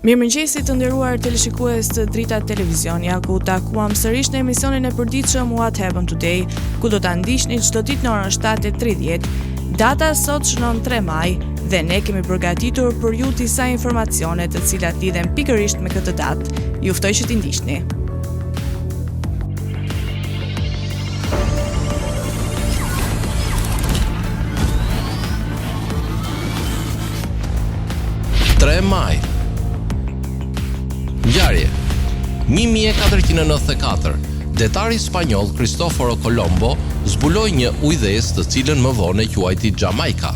Mirëmëngjesi të nderuar teleshikues të Drita Televizion, ja ku takuam sërish në emisionin e përditshëm What Happened Today, ku do ta ndiqni çdo ditë në orën 7:30. Data sot shënon 3 maj dhe ne kemi përgatitur për ju disa informacione të cilat lidhen pikërisht me këtë datë. Ju ftoj që t'i ndiqni. Maj. Ngjarje. 1494, detari spanjoll Cristoforo Colombo zbuloi një ujdes të cilën më vonë quajti Jamaika.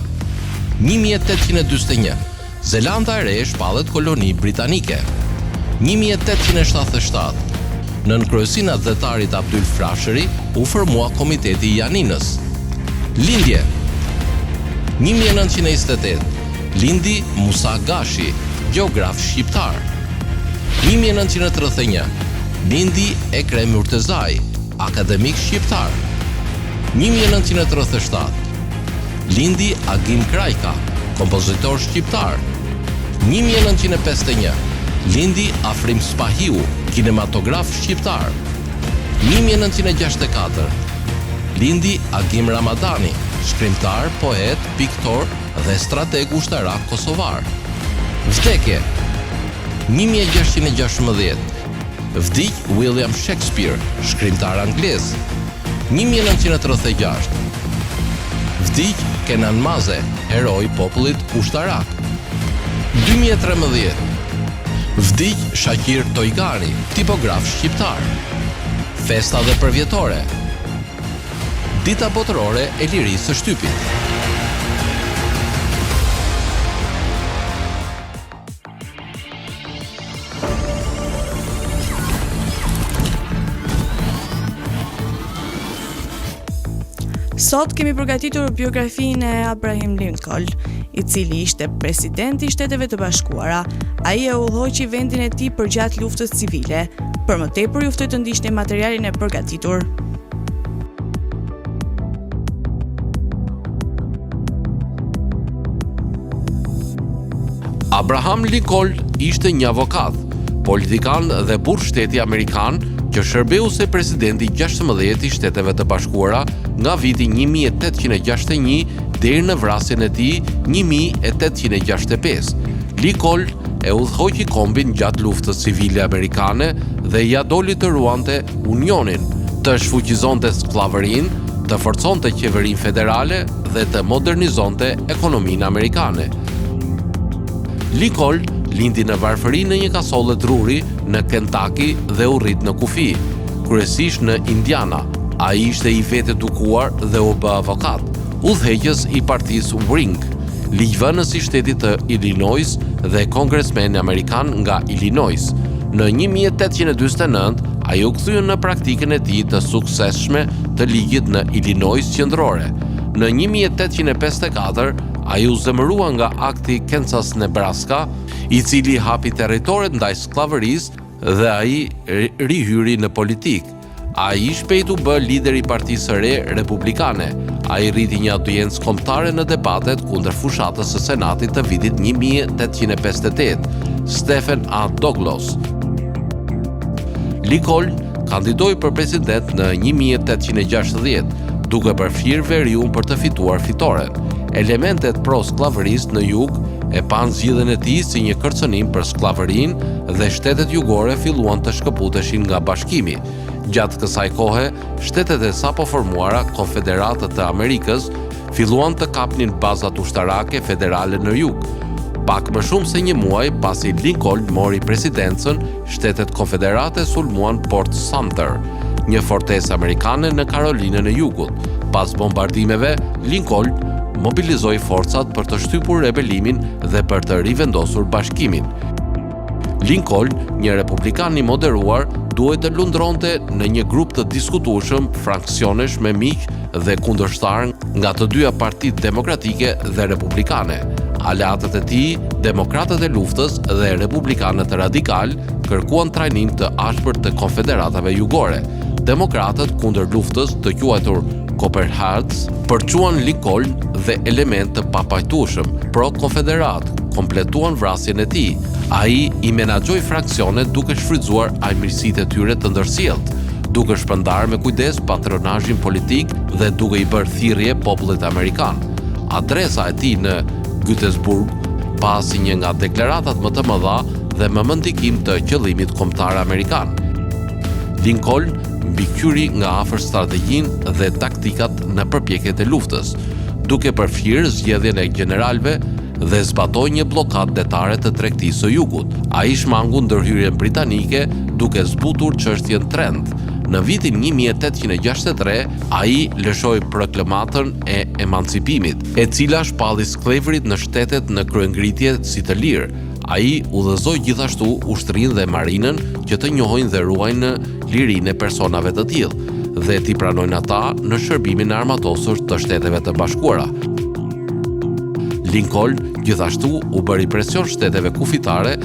1841, Zelanda e Re shpallet koloni britanike. 1877, nën kryesinë e detarit Abdyl Frashëri u formua Komiteti i Janinës. Lindje. 1928, lindi Musa Gashi, geograf shqiptar. 1931, lindi Ekrem Urtezaj, akademik shqiptar. 1937, lindi Agim Krajka, kompozitor shqiptar. 1951, lindi Afrim Spahiu, kinematograf shqiptar. 1964, lindi Agim Ramadani, shkrimtar, poet, piktor dhe strateg ushtarak kosovar. Vdekje. 1616, vdik William Shakespeare, shkrimtar anglez. 1936, vdik Kenan Maze, heroi popullit ushtarak. 2013, vdik Shakir Tojgari, tipograf shqiptar. Festa dhe përvjetore. Dita botërore e lirisë së shtypit. Sot kemi përgatitur biografinë e Abraham Lincoln, i cili ishte presidenti i Shteteve të Bashkuara. Ai e udhëhoqi vendin e tij përgjatë luftës civile. Për më tepër ju ftoj të ndiqni materialin e përgatitur. Abraham Lincoln ishte një avokat, politikan dhe burr shteti amerikan që shërbeu si presidenti 16 i Shteteve të Bashkuara nga viti 1861 deri në vrasjen e tij 1865. Lincoln e udhëhoqi kombin gjatë luftës civile amerikane dhe ja doli të ruante Unionin, të shfuqizonte skllavërinë, të forconte qeverinë federale dhe të modernizonte ekonominë amerikane. Lincoln lindi në varfëri në një kasolle druri në Kentucky dhe u rrit në kufi, kryesisht në Indiana. Ai ishte i vetë edukuar dhe u bë avokat, udhëheqës i partisë Whig, ligjvënës i shtetit të Illinois dhe kongresmen amerikan nga Illinois. Në 1849, ai u kthye në praktikën e tij të suksesshme të ligjit në Illinois qendrore. Në 1854, ai u zemërua nga akti Kansas-Nebraska, i cili hapi territoret ndaj skllavërisë dhe ai rihyri në politikë. Ai shpejt u bë lider i partisë së re republikane. Ai rriti një audiencë kombëtare në debatet kundër fushatës së Senatit të vitit 1858, Stephen A. Douglas. Lincoln kandidoi për president në 1860, duke përfshirë veriun për të fituar fitoren. Elementet pro-skllavërisë në jug e pan zgjidhjen e tij si një kërcënim për skllavërinë dhe shtetet jugore filluan të shkëputeshin nga bashkimi. Gjatë kësaj kohe, shtetet e sapo formuara Konfederatët e Amerikës filluan të kapnin bazat ushtarake federale në jug. Pak më shumë se një muaj pasi Lincoln mori presidencën, shtetet konfederate sulmuan Port Sumter, një fortesë amerikane në Karolinën e Jugut. Pas bombardimeve, Lincoln mobilizoi forcat për të shtypur rebelimin dhe për të rivendosur bashkimin. Lincoln, një republikan i moderuar, duhet të lundronte në një grup të diskutueshëm fraksionesh me miq dhe kundërshtar nga të dyja partitë demokratike dhe republikane. Aleatët e tij, demokratët e luftës dhe republikanët radikal, kërkuan trajnim të ashpërt të konfederatave jugore. Demokratët kundër luftës, të quajtur Copperheads, përquan Lincoln dhe element të papajtueshëm pro-konfederat, kompletuan vrasjen e tij. Ai i menaxhoi fraksionet duke shfrytzuar ajmirësitë e tyre të ndërsjellët, duke shpërndarë me kujdes patronazhin politik dhe duke i bërë thirrje popullit amerikan. Adresa e tij në Göteborg pasi një nga deklaratat më të mëdha dhe më ndikim të qëllimit kombëtar amerikan. Lincoln mbikëqyri nga afër strategjinë dhe taktikat në përpjekjet e luftës, duke përfshirë zgjedhjen e generalëve dhe zbatoi një bllokadë detare të tregtisë së Jugut. Ai shmangu ndërhyrjen britanike duke zbutur çështjen Trent. Në vitin 1863, ai lëshoi proklamatën e emancipimit, e cila shpalli skllëvrit në shtetet në kryengritje si të lirë. Ai udhëzoi gjithashtu ushtrinë dhe marinën që të njohojnë dhe ruajnë lirinë e personave të tillë dhe t'i pranojnë ata në shërbimin e armatosur të Shteteve të Bashkuara. Lincoln gjithashtu u bëri presion shteteve kufitare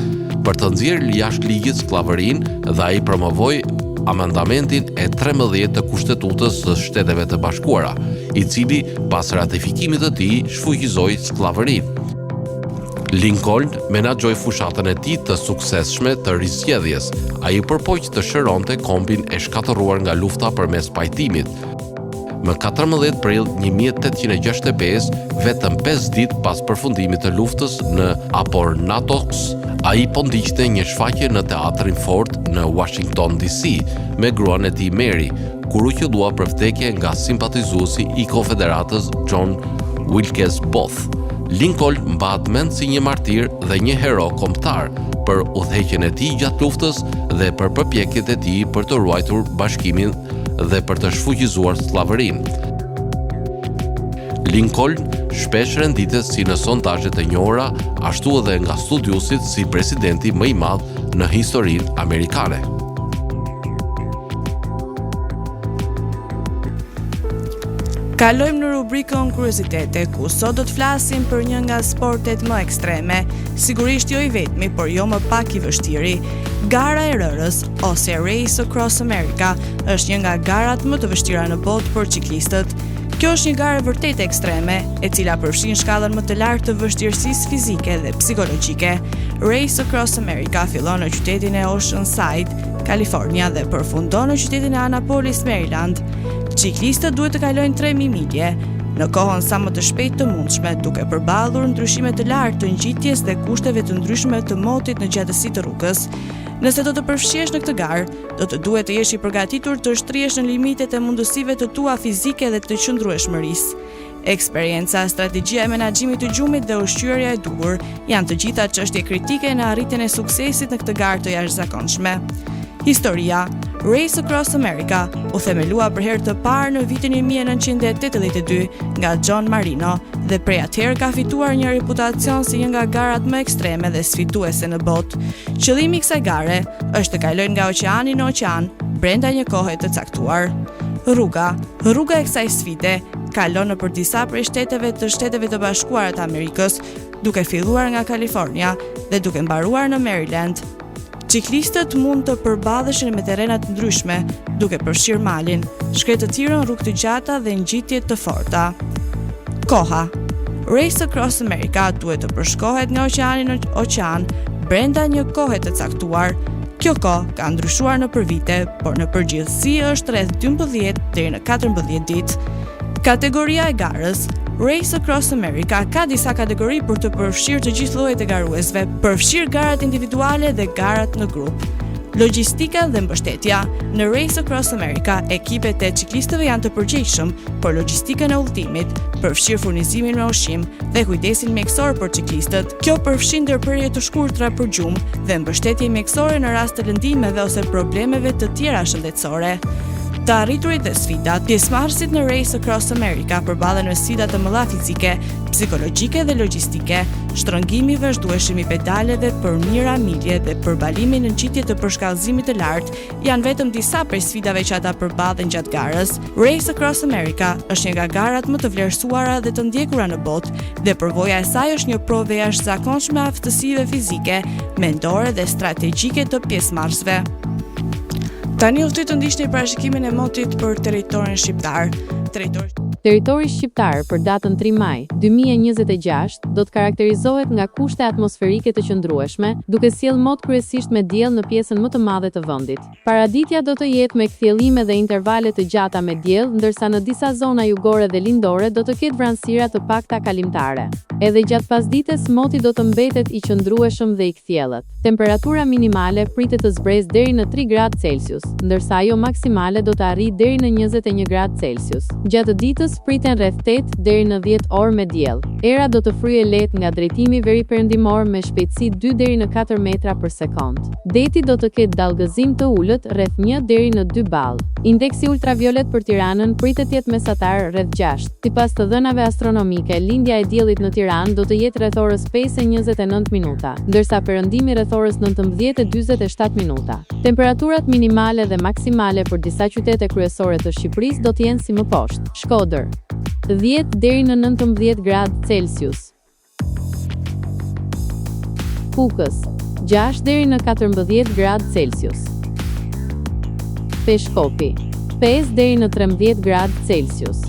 për të nxjerrë jashtë ligjit skllavërinë dhe ai promovoi amendamentin e 13 të Kushtetutës së Shteteve të Bashkuara, i cili pas ratifikimit të tij shfuqizoi skllavërinë. Lincoln menaxhoi fushatën e tij të suksesshme të rizgjedhjes. Ai përpoq të shëronte kombin e shkatërruar nga lufta përmes pajtimit. Më 14 prill 1865, vetëm 5 ditë pas përfundimit të luftës në Appomattox, ai po ndiqte një shfaqje në teatrin Ford në Washington DC me gruan e tij Mary, kur u qellua për vdekje nga simpatizuesi i Konfederatës John Wilkes Booth. Lincoln mbahet mend si një martir dhe një hero kombëtar për udhëheqjen e tij gjatë luftës dhe për përpjekjet e tij për të ruajtur bashkimin dhe për të shfuqizuar skllavërinë. Lincoln shpesh renditet si në sondazhet e njohura, ashtu edhe nga studiusit si presidenti më i madh në historinë amerikane. Kalojmë në rubrikën kuriozitete, ku sot do të flasim për një nga sportet më ekstreme, sigurisht jo i vetmi, por jo më pak i vështiri. Gara e rërës, ose Race Across America, është një nga garat më të vështira në botë për ciklistët. Kjo është një garë vërtet ekstreme, e cila përfshin shkallën më të lartë të vështirësisë fizike dhe psikologjike. Race Across America fillon në qytetin e Oceanside, Kalifornia dhe përfundon në qytetin e Annapolis, Maryland. Ciklistët duhet të kalojnë 3000 milje në kohën sa më të shpejt të mundshme, duke përballur ndryshime të lartë të ngjitjes dhe kushteve të ndryshme të motit në gjatësi të rrugës. Nëse do të përfshihesh në këtë garë, do të duhet të jesh i përgatitur të shtrihesh në limitet e mundësive të tua fizike dhe të qëndrueshmërisë. Eksperienca, strategjia e menaxhimit të gjumit dhe ushqyerja e duhur janë të gjitha çështje kritike në arritjen e suksesit në këtë garë të jashtëzakonshme. Historia. Race Across America u themelua për herë të parë në vitin 1982 nga John Marino dhe prej atëherë ka fituar një reputacion si një nga garat më ekstreme dhe sfiduese në botë. Qëllimi i kësaj gare është të kalojnë nga oqeani në oqean brenda një kohe të caktuar. Rruga e kësaj sfide kalon nëpër disa prej shteteve të Bashkuara të Amerikës, duke filluar nga Kalifornia dhe duke mbaruar në Maryland. Ciklistët mund të përballeshin me terrena të ndryshme, duke përfshirë malin, shkretë të tirën, rrugë të gjata dhe ngjitje të forta. Koha. Race Across America duhet të përshkohet nga oqeani në oqean brenda një kohe të caktuar. Kjo kohë ka ndryshuar nëpër vite, por në përgjithësi është rreth 12 deri në 14 ditë. Kategoria e garës. Race Across America ka disa kategori për të përfshirë të gjithë llojet e garuesve, përfshirë garat individuale dhe garat në grup. Logjistika dhe mbështetja. Në Race Across America, ekipet e ciklistëve janë të përgjegjshëm, por logjistikën e udhëtimit përfshirë furnizimin me ushqim dhe kujdesin mjekësor për ciklistët. Kjo përfshin ndërprerje të shkurtra për gjumë dhe mbështetje mjekësore në rast të lëndimeve ose problemeve të tjera shëndetësore. Të arriturit dhe sfidat. Pjesëmarrësit në Race Across America përballen me sfida të mëdha fizike, psikologjike dhe logjistike, shtrëngimi i vazhdueshëm i pedaleve për mijëra milje dhe përbalimi në ngjitje të përshkallëzimit të lartë janë vetëm disa prej sfidave që ata përballen gjatë garës. Race Across America është një nga garat më të vlerësuara dhe të ndjekura në botë dhe përvoja e saj është një provë e jashtëzakonshme aftësive fizike, mendore dhe strategjike të pjesëmarrësve. Tani u të ndiqni parashikimin e motit për territorin shqiptar. Territori shqiptar për datën 3 maj 2026 do të karakterizohet nga kushte atmosferike të qëndrueshme, duke sjellë mot kryesisht me diell në pjesën më të madhe të vendit. Paraditja do të jetë me kthjellime dhe intervale të gjata me diell, ndërsa në disa zona jugore dhe lindore do të ketë vranësira të pakta kalimtare. Edhe gjatë pasdites moti do të mbetet i qëndrueshëm dhe i kthjellët. Temperatura minimale pritet të zbresë deri në 3 gradë Celsius, ndërsa ajo maksimale do të arrijë deri në 21 gradë Celsius. Gjatë ditës priten rreth 8 deri në 10 orë me diell. Era do të fryejë lehtë nga drejtimi veriperëndimor me shpejtësi 2 deri në 4 metra për sekond. Deti do të ketë dallgëzim të ulët rreth 1 deri në 2 ball. Indeksi ultraviolet për Tiranën pritet të jetë mesatar rreth 6. Sipas të dhënave astronomike, lindja e diellit në Tiranë do të jetë rreth orës 5:29 minuta, ndërsa perëndimi rreth orës 19:47 minuta. Temperaturat minimale dhe maksimale për disa qytete kryesore të Shqipërisë do të jenë si më poshtë. Shkodër 10 deri në 19 gradë Celsius. Kukës 6 deri në 14 gradë Celsius. Peshkopi 5 deri në 13 gradë Celsius.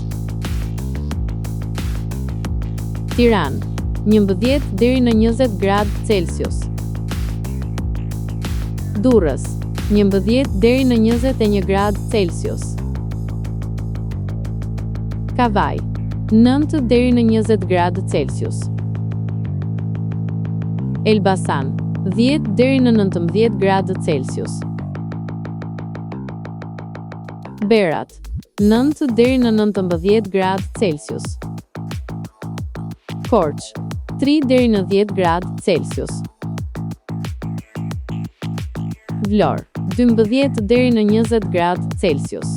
Tiranë 11 deri në 20 gradë Celsius. Durrës 11 deri në 21 gradë Celsius. Kavaj 9 deri në 20 gradë Celsius. Elbasan 10 deri në 19 gradë Celsius. Berat 9 deri në 19 gradë Celsius. Korç 3 deri në 10 gradë Celsius. Vlorë 12 deri në 20 gradë Celsius.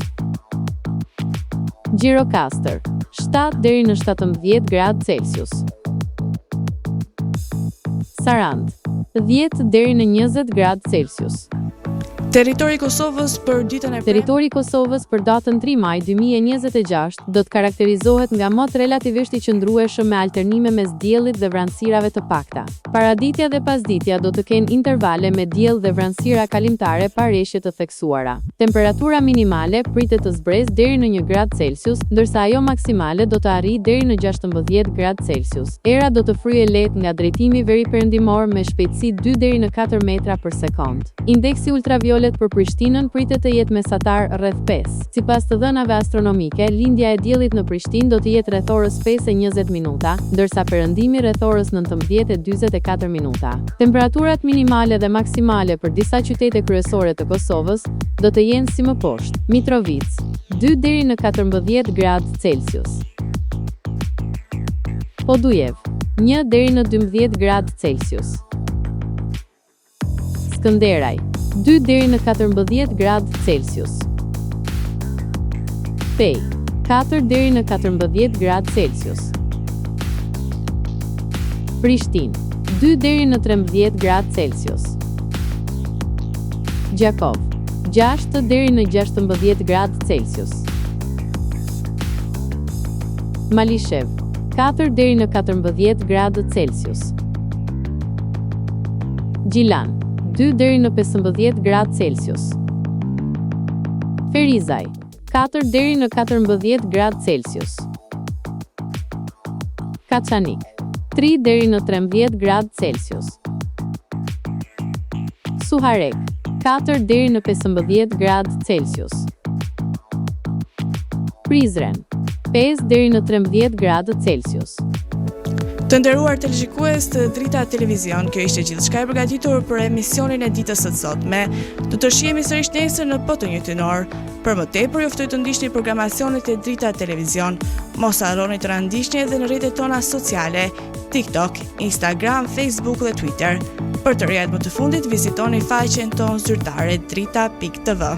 Gjirokastër 7 deri në 17 gradë Celsius. Sarandë 10 deri në 20 gradë Celsius. Territori i Kosovës për ditën e Territori i Kosovës për datën 3 maj 2026 do të karakterizohet nga mot relativisht i qëndrueshëm me alternime mes diellit dhe vranësirave të pakta. Paraditja dhe pasditja do të kenë intervale me diell dhe vranësira kalimtare pa rreshje të theksuara. Temperatura minimale pritet të zbresë deri në 1 gradë Celsius, ndërsa ajo maksimale do të arrijë deri në 16 gradë Celsius. Era do të fryejë lehtë nga drejtimi veriperëndimor me shpejtësi 2 deri në 4 metra për sekond. Indeksi ultraviolet për Prishtinën pritet të jetë mesatar rreth 5. Sipas të dhënave astronomike, lindja e diellit në Prishtinë do të jetë rreth orës 5:20 minuta, ndërsa perëndimi rreth orës 19:44 minuta. Temperaturat minimale dhe maksimale për disa qytete kryesore të Kosovës do të jenë si më poshtë. Mitrovic 2 deri në 14 gradë Celsius. Podujev 1 deri në 12 gradë Celsius. Skënderaj 2 deri në 14 gradë Celsius. Pej 4 deri në 14 gradë Celsius. Prishtinë 2 deri në 13 gradë Celsius. Gjakov 6 deri në 16 gradë Celsius. Malishev 4 deri në 14 gradë Celsius. Gjilan 2 deri në 15 gradë Celsius. Ferizaj 4 deri në 14 gradë Celsius. Kaçanik 3 deri në 13 gradë Celsius. Suharek 4 deri në 15 gradë Celsius. Prizren 5 deri në 13 gradë Celsius. Të nderuar teleshikues të Drita Televizion, kjo ishte gjithçka e përgatitur për emisionin e ditës së sotme. Do të shihemi sërish nesër në po të njëjtin orë. Për më tepër ju ftoj të ndiqni programacionet e Drita Televizion. Mos harroni të na ndiqni edhe në rrjetet tona sociale, TikTok, Instagram, Facebook dhe Twitter. Për të rrjetet më të fundit vizitoni faqen tonë zyrtare drita.tv.